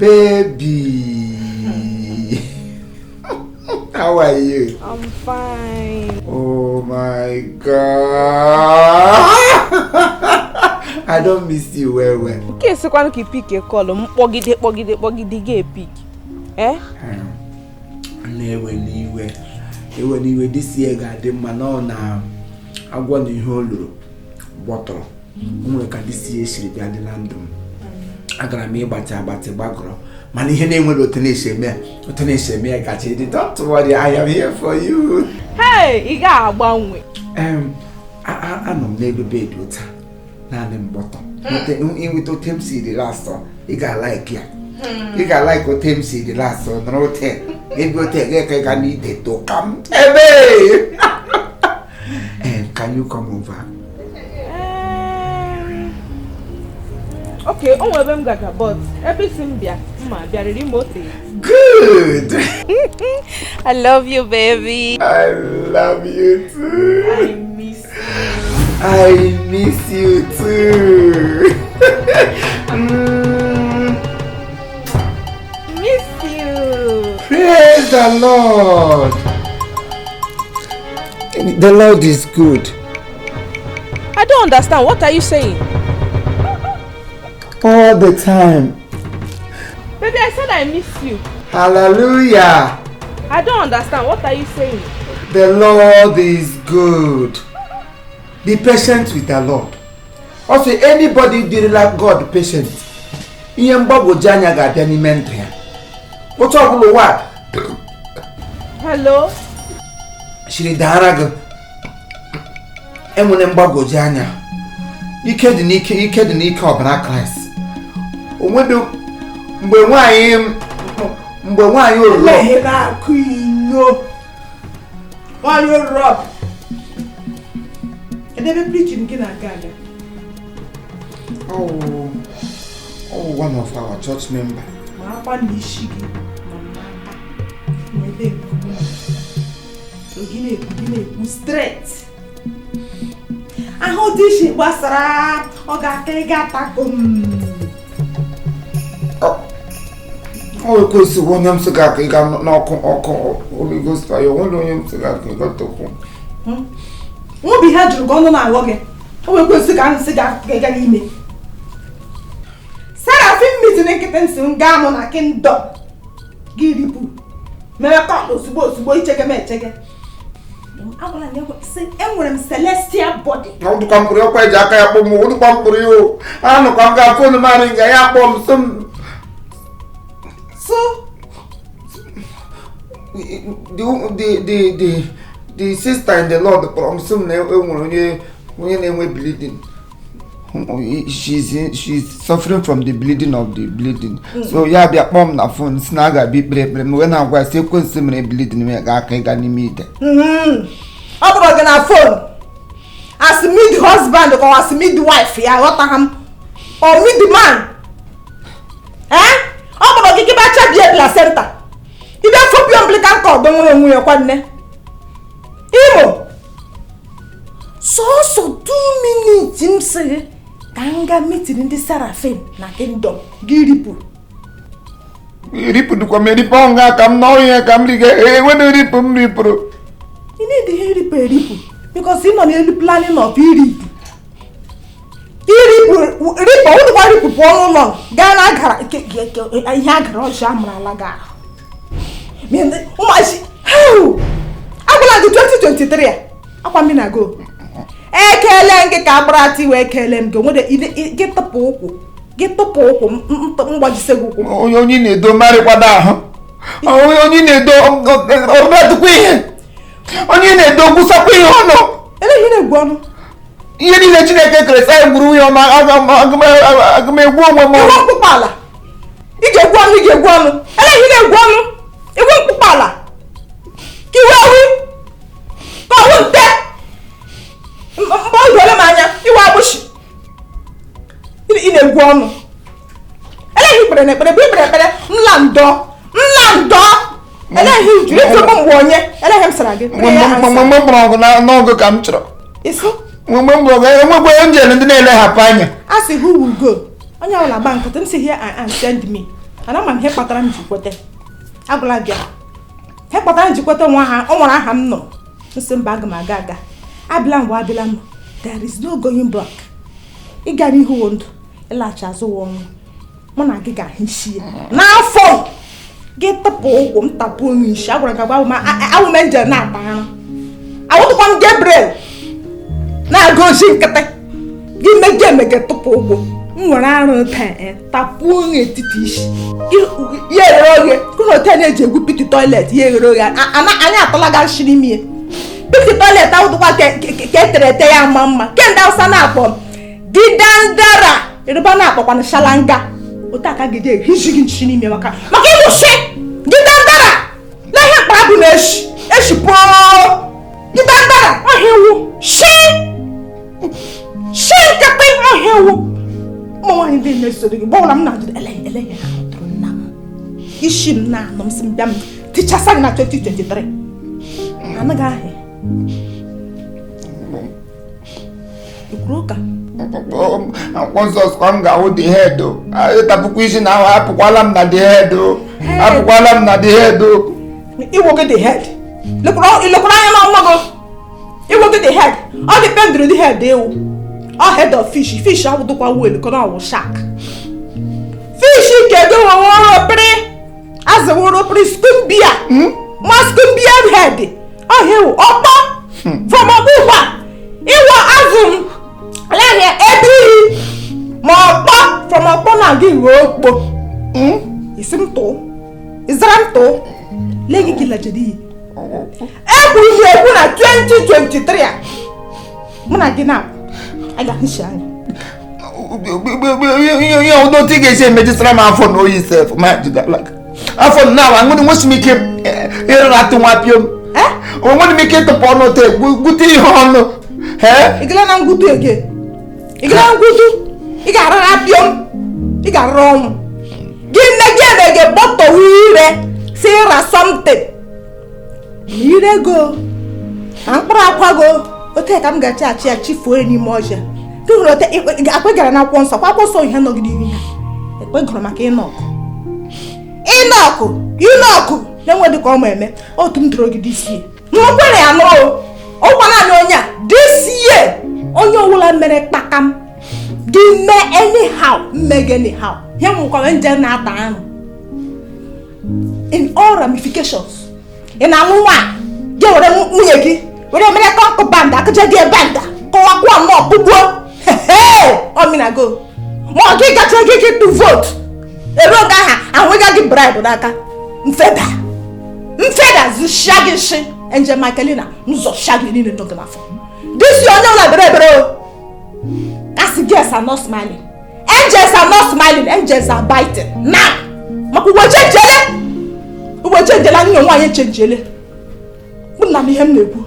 Baby. How are you? I'm fine. Oh my God. I don't miss you well. Okay, so when you pick your call, pogide get pick. Eh? Ewe this year got the man on I want the whole bottle. Can this year she be at the landum. I got me but bagro. Man, his name will Otanisha me. I got it. Don't worry, I am here for you. Hey, you got one way. I'm a maybe bed with her. Landing bottom. In with Otemsi the last one. You got like ya. You got like Otemsi the last one. No hotel. It will take I need it to come. Hey, and can you come over? Okay, on them gaga, but everything be remote. Good. I love you, baby. I love you too. I miss you. I miss you too. Miss you. Praise the Lord. The Lord is good. I don't understand. What are you saying? All the time. Baby, I said I miss you. Hallelujah. I don't understand. What are you saying? The Lord is good. Be patient with the Lord. Also, anybody did like God patient. What's up, what? Hello? She did Haraga. Emunembago Janya. You can't of an class. When do why you why you rob? And never preaching in a garden. Oh, one of our church members. Straight. I hold this shit was Oh, because one young cigar, you got no Holy Ghost fire, one young cigar, you got to home. Won't be had to go on my walking. Oh, we'll go cigar and cigar, get an email. Sarah, meeting a kitten soon, gammon, I can dog. Giddy poo. May I call those supposed to boy check a man, check it. I want to say, I'm celestial body. How to come for your quite jack, I won't come for you. I don't come for the man, I have some. So, the sister in the Lord from some when you bleeding. She's suffering from the bleeding of the bleeding. So yeah, be a bomb na phone snag a bit brave when I was still consuming bleeding me I can't meet. I'm gonna phone. As meet husband or as meet wife, yeah, what or meet the man. Eh? I'm gonna give a chat yet placenta. You don't for your umbilical cord, don't know your partner. Imo. So 2 minutes, him say, Kanga meeting in the Seraphim, na kingdom, Giripu. Ripu to come ponga, come now here, come again. When do Ripu? You need the Ripu because he's not really planning of Ripu. Ripu, what Ripu for long? Gana Yagra Shamra Laga. How? I will like the 2023. I want me to go. Ekelenge kabrati we kelem go get the popo. Get the popo what you say go. Oh, you need to marry kwada. Oh, you need to or queen. Oh, you need to go sa queen no. Ele hine gwono. Iye ni le chineke kere sai guru yo ma agme gwo mo. Iwo kupala. Ige gwono. Ele hine gwono. Iwo kupala. Ki wawi. Ko wonte. Boy dole manya, iwa bushi. Ine gwono. Ele hi pere nlando. Ele hi jure to bomwonye. Ele hem sarage. Mama bro na no go kam chro. Isu. Mama bro ga mo boy nje ndi na ele hapanya. Asi who will go? Onya wala bank, them say here and send me. ana ma ihe kpatara m ji kwete agwala gị ihe kpatara m ji kwete nwa ha ọ nwere aha m nọ nsị mba aga m aga abịala mgbe abịala m there is no going back ịga n'ihu wo ndụ ịlaghachi azụ wo ọnwụ mụ na gị ga-ahụ isi ya n'afọ gị tụpụ ụkwụ m tapụ onye isi agwara gị agwa awụ m njel na-akpa ara awụtụkwa m Gabriel na-aga ozi nkịtị gị mege emege tụpụ ụkwụ m nwere arụ taa tapụ onye etiti isi ya eghere oghe kụna ote na-eji egwu piti toilet ya eghere oghe anyị atọlaga nshi n'ime ya piti toilet awụtụkwa ka etere ete ya mma kemgbe Hausa na-akpọ didandara Yoruba na-akpọkwana shalanga otu aka gị jee ehizi gị nshi n'ime maka ịmụsị didandara na ihe mkpara bụ na-eshi pụọ didandara ọhịa ewu shi nkịtị ọhịa ewu ụmụ nwaanyị ndị na-esoro gị gbawara m na ajụrụ eleghị ha hụtụrụ nna m isi m na-anọ m si m bịa m tichasa gị na 2023 anaghị ahịa ikwuru ụka Akwụkwọ kwa m ga-ahụ the head ịtapụkwa isi na ahụ apụkwala m na the head apụkwala m na the head iwo gị the head ilekwara anya na nwa gị iwo gị the head ọ dị pendụrụ the head ewu ọ head of fish awụdụkwa welu kọ na ọwụ shark fish kedu wụrụ azụwụrụ skumbia ma skumbia head ọ hewu ọkpọ from ọkpụkpa ịwọ azụ m alaghị ebighị ma ọkpọ from ọkpọ na gị ruo okpo isi m tụọ ịzara m tụọ lee gị lajedi egwu ihe egwu na 2023 a mụ na gị na aga nshi anya ihe ụdọtị ga-esi emejisara m afọ na oyi sef afọ na nwere nwesi m ike ịratụ nwa pịom onwere m ike ịtụpụ ọnụ te gwute ihe ọnụ ịgala na ngwutu ege ịgala na ngwutu ị ga-arara pịom ị ga-arara ọnwụ gị nne gị emege bọtọwa ire si ịra something ire go na mkpụrụ akwa go ote ka m gachi achị ya chifuo n'ime ọhịa gị hụrụ ote akpegara na akwụkwọ nsọ akwụkwọ nsọ ihe nọgide ihu ya ekpegoro maka ịnọkụ na-enwe dịka ọma eme otu m doro gide isi nwekwere ya nụrụ ọkwa naanị onye a this year onye ọbụla mere kpakam gị mee anyhow mmege anyhow ihe nwụkwara nje na-ata ahụ in all ramifications ị na-anwụ nwa gị were nwunye gị were mere kọnkụ banda akụje gị banda kọwakwa nnọọ kpugbuo ominago ma ọ gị gacha gị tụ vote ere oge aha ahụga gị bribe n'aka mfeda zụshia gị shi Angel Michaelina nzọshia gị niile n'oge n'afọ disi onye ọbụla bere ebere asị girls are not smiling angels are not smiling angels are biting now maka ugbo chenjele anyị nwe nwaanyị chenjele mụ na m ihe m na-ekwu